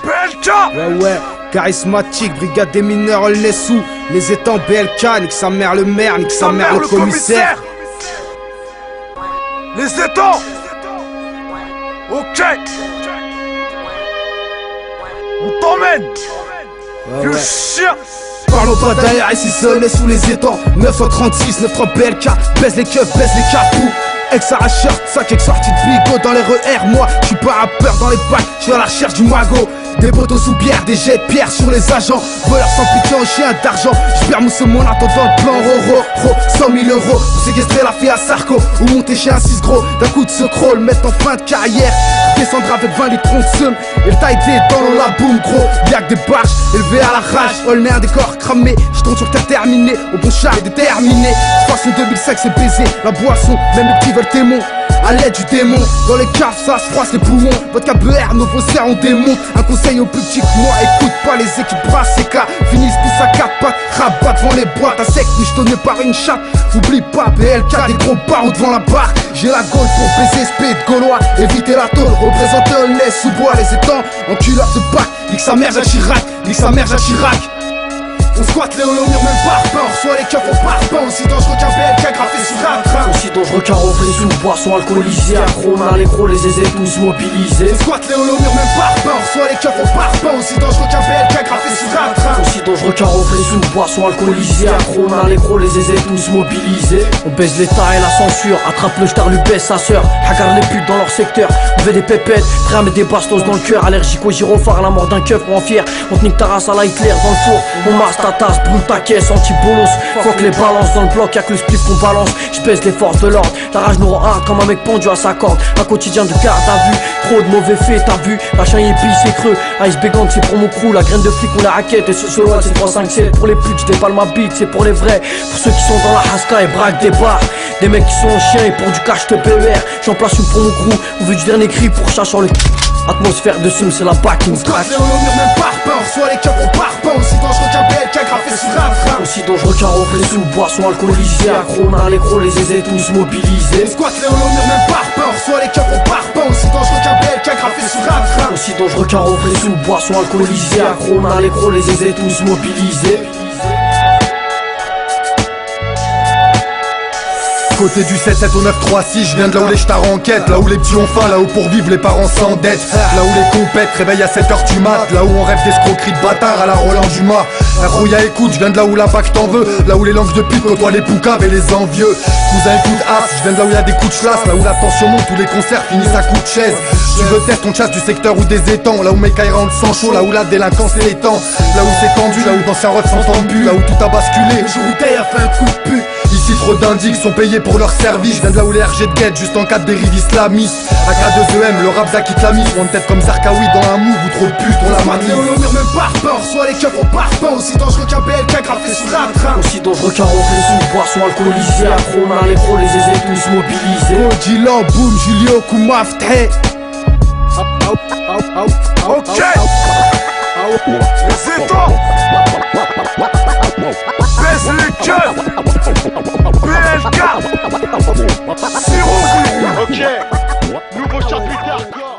BLK. Ouais, charismatique, brigade des mineurs, elle n'est sous. Les étangs BLK, nique sa mère le maire, nique sa mère le commissaire. Les étangs. Ok. On t'emmène. Vieux chien. Parlons pas derrière, ici seul et sous les étangs. 936, 93 BLK, baise les keufs, baise les capous. Ex arracheur, sac ex sorti de bigot dans les RER. Moi, j'suis pas rappeur dans les bacs, j'suis à la recherche du magot. Des poteaux sous bière, des jets de pierre sur les agents. Voleurs sans pitié en chien d'argent. J'perds mousse mon attendant le plan Roro. 100 000 euros pour séquestrer la fille à Sarko. Ou monter chez un 6 gros d'un coup de ce crawl. Mettre en fin de carrière, descendre avec 20 litres de seum. Et le taille dans l'eau la boum gros. Y'a que des barges élevées à la rage. Olner un décor cramé, j'tourne sur terre terminé. Au bon char et déterminé. Façon 2005 c'est baisé, la boisson, même les petits veulent témoin. À l'aide du démon, dans les caves ça se froisse les poumons. Votre KBR, nos faussaires on démonte. Un conseil aux plus petits que moi, écoute pas les équipes brassées car finissent tous à 4 pattes. Rabat devant les boîtes à sec, michetonnés par une chatte. Oublie pas BLK, des gros barreaux devant la barre. J'ai la gaule pour baiser spé de Gaulois. Éviter la tôle, représenter Aulnay sous bois les étangs. Enculeur de bac, nique sa mère Jacques Chirac, nique sa mère Jacques Chirac. On squatte les holomures même par pain. On reçoit les keufs au parpaing. Aussi dangereux qu'un BLK graffé sur un train. Aussi dangereux qu'un reflet sous boisson alcoolisée. Accro, on a les gros, les aisés tous mobilisés. On squatte les holomures même par pain. On reçoit les keufs au parpaing. Aussi dangereux qu'un BLK graffé sur un train. Aussi dangereux qu'un reflet sous boisson alcoolisée. Accro, on a les gros, les aisés tous mobilisés. On baise l'état et la censure. Attrape le star, lui baisse sa sœur. Hagar les putes dans leur secteur. On fait des pépettes, prêt à mettre des bastos dans le cœur. Allergique au gyrophare, à la mort d'un keuf, on en fier. On te nique ta race à la Hitler dans le four. On masse ta tasse, brûle ta caisse, anti-bolos. Faut que les balances dans le bloc, y'a que le spliff qu'on balance. J'pèse les forces de l'ordre, la rage nous rend hard comme un mec pendu à sa corde. Un quotidien de garde à vue, trop de mauvais faits, t'as vu. La chien épi, c'est creux, Ice Begant c'est pour mon crew. La graine de flic on la raquette et ce solo c'est 3-5-7. Pour les putes j'déballe ma bite, c'est pour les vrais. Pour ceux qui sont dans la haska et braquent des bars. Des mecs qui sont en chien et pour du cash te PER. J'en place une pour mon crew, on veut du dernier cri pour chachant le atmosphère de sim, c'est la backing track. Les holomures même par pain. On reçoit les keufs au parpaing. Aussi dangereux qu'un BLK graffé sur un train. Aussi dangereux qu'un reflet sous boisson alcoolisée. Accro, on a les gros, les aisés tous mobilisés. On squatte les holomures même par pain. On reçoit les keufs au parpaing. Aussi dangereux qu'un BLK graffé sur un train. Aussi dangereux qu'un reflet sous boisson alcoolisée. Accro, on a les gros, les aisés tous mobilisés. Côté du 7-7 au 9-3-6, je viens de là où les ch'tards enquêtent. Là où les petits ont faim, là où pour vivre les parents s'endettent. Là où les compètes réveillent à 7h du mat. Là où on rêve d'escroquerie de bâtard à la Roland Dumas. La rouilla écoute, je viens de là où la PAC t'en veut. Là où les langues de pute côtoient les poucaves et les envieux. Cousin écoute as, je viens de là où y a des coups de chlasse. Là où la tension monte, où les concerts finissent à coups de chaise. Tu veux tester ton chasse du secteur ou des étangs. Là où mes cailles rendent sang chaud, là où la délinquance est étend. Là où c'est tendu, là où d'anciens refs s'entendent plus. Là où tout a basculé, le jour où Taylor a fait un coup de pute. Ici trop d'indiques sont payés pour leur service. Je viens de là où les RG de guette juste en cas de dérive islamiste. AK2EM, le rap Zaki Tlamis. On tête comme Zarkawi dans un move ou trop de pute, on la manie. Les holomures même par pain. On reçoit les keufs au parpaing. Aussi dangereux qu'un BLK graffé sur un train. Aussi dangereux qu'un reflet sous boisson alcoolisée. Accro, on a les gros, les aisés tous mobilisés. Odjilan, boum, Julio, Koumaf, T'hé. Ok. Les étangs. Baisse les keufs. BLK. Sirop. Ok, nouveau chapitre.